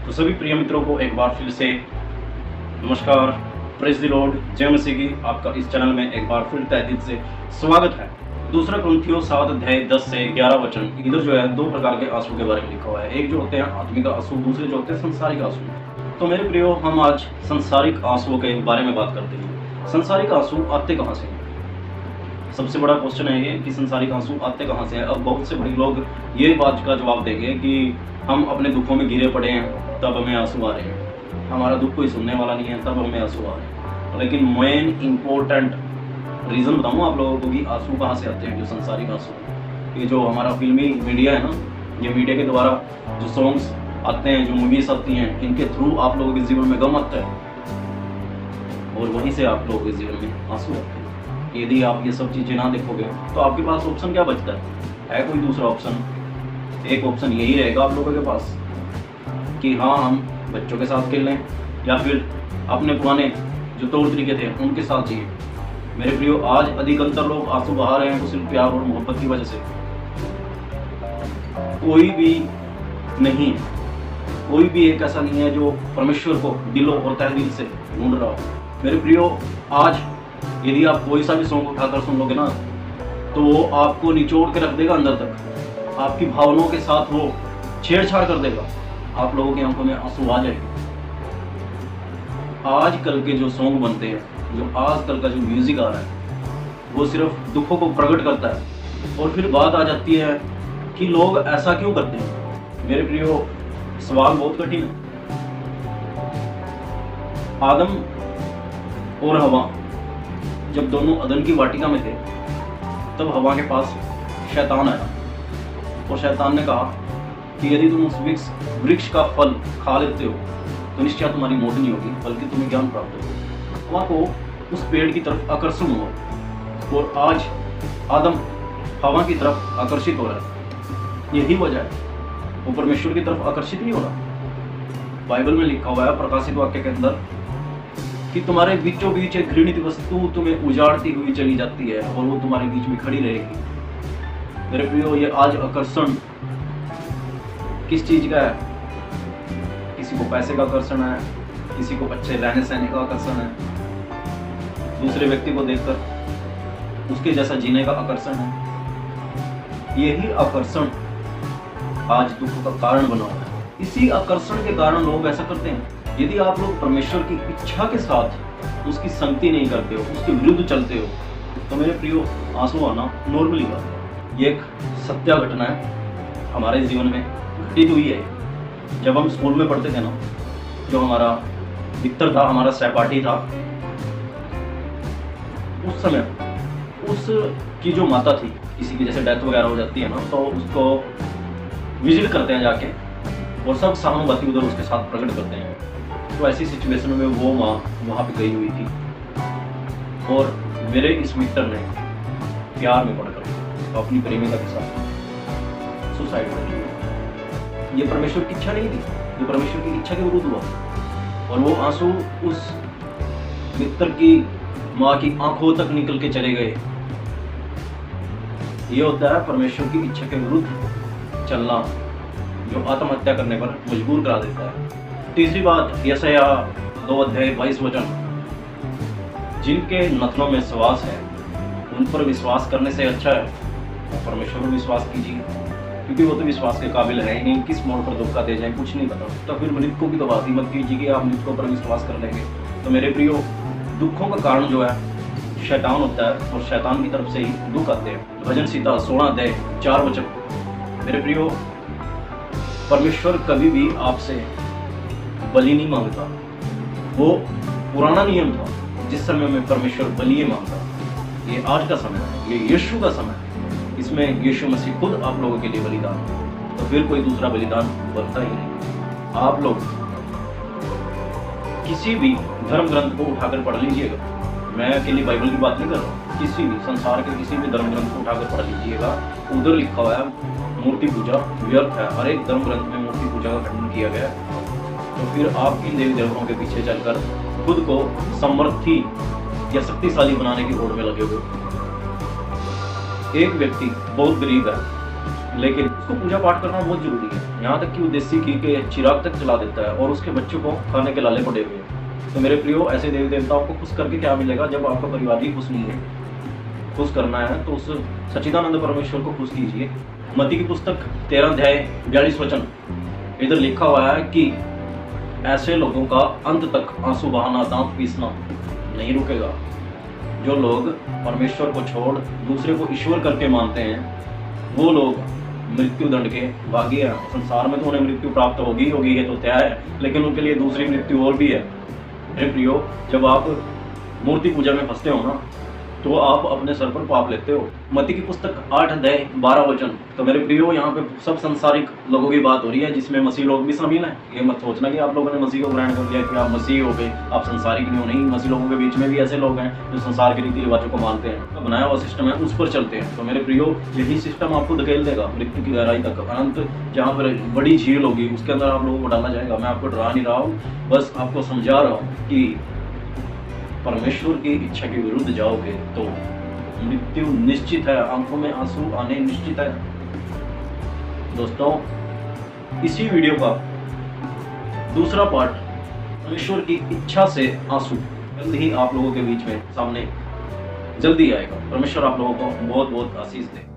तो सभी प्रिय मित्रों को एक बार फिर से नमस्कार, प्रेज द लॉर्ड, जय मसीह की। आपका इस चैनल में एक बार फिर तहे दिल से स्वागत है। दूसरा कुरिन्थियों 7 अध्याय 10 से 11 वचन, इधर जो है दो प्रकार के आंसू के बारे में लिखा हुआ है। एक जो होते हैं आत्मिक आंसू, दूसरे जो होते हैं संसारिक आंसू। तो मेरे प्रियो, हम आज संसारिक आंसुओं के बारे में बात करते हैं। संसारिक आंसू आते कहाँ से हैं? सबसे बड़ा क्वेश्चन है ये कि संसारिक आंसू आते कहाँ से हैं। अब बहुत से बड़े लोग ये बात का जवाब देंगे कि हम अपने दुखों में घिरे पड़े हैं तब हमें आंसू आ रहे हैं, हमारा दुख कोई सुनने वाला नहीं है तब हमें आंसू आ रहे हैं। लेकिन मेन इम्पोर्टेंट रीज़न बताऊँ आप लोगों को कि आंसू कहाँ से आते हैं। जो संसारिक आंसू, ये जो हमारा फिल्मी मीडिया है ना, ये मीडिया के द्वारा जो सॉन्ग्स आते हैं, जो मूवीज आती हैं, इनके थ्रू आप लोगों के जीवन में गम आता है और वहीं से आप लोगों के जीवन में आंसू आते हैं। यदि आप ये सब चीज़ें ना देखोगे तो आपके पास ऑप्शन क्या बचता है कोई दूसरा ऑप्शन? एक ऑप्शन यही रहेगा आप लोगों के पास कि हाँ, हम बच्चों के साथ खेल लें या फिर अपने पुराने जो तौर तरीके थे उनके साथ जिए। मेरे प्रियो, आज अधिकतर लोग आंसू बहा रहे हैं तो सिर्फ प्यार और मोहब्बत की वजह से। कोई भी नहीं है, कोई भी एक ऐसा नहीं है जो परमेश्वर को दिलों और तहे दिल से ढूंढ रहा हो। मेरे प्रियो, आज यदि आप कोई सा भी सॉन्ग उठाकर सुन लोगे ना, तो वो आपको निचोड़ के रख देगा अंदर तक, आपकी भावनाओं के साथ वो छेड़छाड़ कर देगा, आप लोगों की आंखों में आंसू आ जाएंगे। आजकल के जो सॉन्ग बनते हैं, जो आजकल का जो म्यूजिक आ रहा है, वो सिर्फ दुखों को प्रकट करता है। और फिर बात आ जाती है कि लोग ऐसा क्यों करते हैं। मेरे प्रियो, सवाल बहुत कठिन है। आदम और हवा जब दोनों अदन की वाटिका में थे, तब हवा के पास शैतान आया और शैतान ने कहा कि यदि तुम उस वृक्ष का फल खा लेते हो तो निश्चय तुम्हारी मौत नहीं होगी, बल्कि तुम्हें ज्ञान प्राप्त होगा। हवा को उस पेड़ की तरफ आकर्षण हुआ और आज आदम हवा की तरफ आकर्षित हो रहा है। यही वजह है, वो परमेश्वर की तरफ आकर्षित नहीं हो रहा। बाइबल में लिखा हुआ है प्रकाशित वाक्य के अंदर कि तुम्हारे बीचों बीच एक घृणित वस्तु तुम्हें उजाड़ती हुई चली जाती है और वो तुम्हारे बीच में खड़ी रहेगी। मेरे प्रियो, ये आज आकर्षण किस चीज का है? किसी को पैसे का आकर्षण है, किसी को अच्छे रहने सहने का आकर्षण है, दूसरे व्यक्ति को देखकर उसके जैसा जीने का आकर्षण है। यही आकर्षण आज दुख का कारण बना हुआ है। इसी आकर्षण के कारण लोग ऐसा करते हैं। यदि आप लोग परमेश्वर की इच्छा के साथ उसकी संगति नहीं करते हो, उसके विरुद्ध चलते हो, तो मेरे प्रियो, आंसू आना नॉर्मली बात है। ये एक सत्य घटना है, हमारे जीवन में घटित हुई है। जब हम स्कूल में पढ़ते थे ना, जो हमारा मित्र था, हमारा सहपाठी था, उस समय उसकी जो माता थी, किसी की जैसे डेथ वगैरह हो जाती है ना, तो उसको विजिट करते हैं जाके और सब सहानुभूति उधर उसके साथ प्रकट करते हैं। तो ऐसी सिचुएशन में वो माँ वहाँ पे गई हुई थी और मेरे इस मित्र ने प्यार में पड़कर अपनी प्रेमिका के साथ सुसाइड कर लिया। ये परमेश्वर की इच्छा नहीं थी, जो परमेश्वर की इच्छा के विरुद्ध हुआ। और वो आंसू उस मित्र की माँ की आंखों तक निकल के चले गए। ये होता है परमेश्वर की इच्छा के विरुद्ध चलना, जो आत्महत्या करने पर मजबूर करा देता है। तीसरी बात, यशायाह 2 अध्याय 22 वचन, जिनके नथनों में श्वास है उन पर विश्वास करने से अच्छा है परमेश्वर पर विश्वास कीजिए, क्योंकि वो तो विश्वास के काबिल है ही नहीं। किस मोड़ पर धोखा दे जाए कुछ नहीं पता। तो फिर मृतकों की तो बात ही मत कीजिए कि आप मृतकों पर विश्वास कर लेंगे। तो मेरे प्रियो, दुखों का कारण जो है शैतान होता है और शैतान की तरफ से ही दुख आते हैं। भजन संहिता 16 अध्याय 4 वचन। मेरे प्रियो, परमेश्वर कभी भी आपसे बलि नहीं मांगता। वो पुराना नियम था जिस समय में परमेश्वर बलि मांगता। ये आज का समय है, ये यीशु का समय है। इसमें यीशु मसीह खुद आप लोगों के लिए बलिदान है, तो फिर कोई दूसरा बलिदान बनता ही नहीं। आप लोग किसी भी धर्म ग्रंथ को उठाकर पढ़ लीजिएगा। मैं अकेली बाइबल की बात नहीं कर रहा हूँ, किसी भी संसार के किसी भी धर्म ग्रंथ को उठाकर पढ़ लीजिएगा। उधर लिखा हुआ है मूर्ति पूजा व्यर्थ है। हर एक धर्म ग्रंथ में मूर्ति पूजा का खंडन किया गया है। तो फिर आप इन देवी देवताओं के पीछे चलकर खुद को समर्थी या शक्तिशाली बनाने की होड़ में लगे हुए। एक व्यक्ति बहुत गरीब है, लेकिन उसको पूजा पाठ करना बहुत जरूरी है। यहाँ तक कि वो देसी घी के चिराग तक जला देता है और उसके बच्चों को खाने के लाले पड़े हुए हैं। तो मेरे प्रियो, ऐसे देवी देवताओं को खुश करके क्या मिलेगा? जब आपका परिवार ही खुश नहीं है, खुश करना है तो उस सच्चिदानंद परमेश्वर को खुश कीजिए। मती की पुस्तक 13 अध्याय 42 वचन, इधर लिखा हुआ है कि ऐसे लोगों का अंत तक आंसू बहाना, दांत पीसना नहीं रुकेगा। जो लोग परमेश्वर को छोड़ दूसरे को ईश्वर करके मानते हैं, वो लोग मृत्यु दंड के भागी हैं। संसार में तो उन्हें मृत्यु प्राप्त होगी है तो तय है, लेकिन उनके लिए दूसरी मृत्यु और भी है। मेरे प्रियो, जब आप मूर्ति पूजा में फंसते हो ना, तो आप अपने सर पर पाप लेते हो। मती की पुस्तक 8 अध्याय 12 वचन। तो मेरे प्रियो, यहाँ पे सब संसारिक लोगों की बात हो रही है, जिसमें मसीह लोग भी शामिल हैं। ये मत सोचना कि आप लोगों ने मसीह को ग्रहण कर लिया कि आप मसीह हो गए, आप संसारिक नहीं हो। नहीं, मसीह लोगों के बीच में भी ऐसे लोग हैं जो संसार के रीति रिवाजों को मानते हैं। तो बनाया हुआ सिस्टम है, उस पर चलते हैं। तो मेरे प्रियो, यही सिस्टम आपको धकेल देगा मृत्यु की गहराई तक, अनंत जहाँ पर बड़ी झील होगी, उसके अंदर आप लोगों को डाला जाएगा। मैं आपको डरा नहीं रहा हूँ, बस आपको समझा रहा हूँ कि परमेश्वर की इच्छा के विरुद्ध जाओगे तो मृत्यु निश्चित है, आंखों में आंसू आने निश्चित है। दोस्तों, इसी वीडियो का दूसरा पार्ट, परमेश्वर की इच्छा से आंसू, जल्द ही आप लोगों के बीच में सामने जल्दी आएगा। परमेश्वर आप लोगों को बहुत बहुत आशीष दे।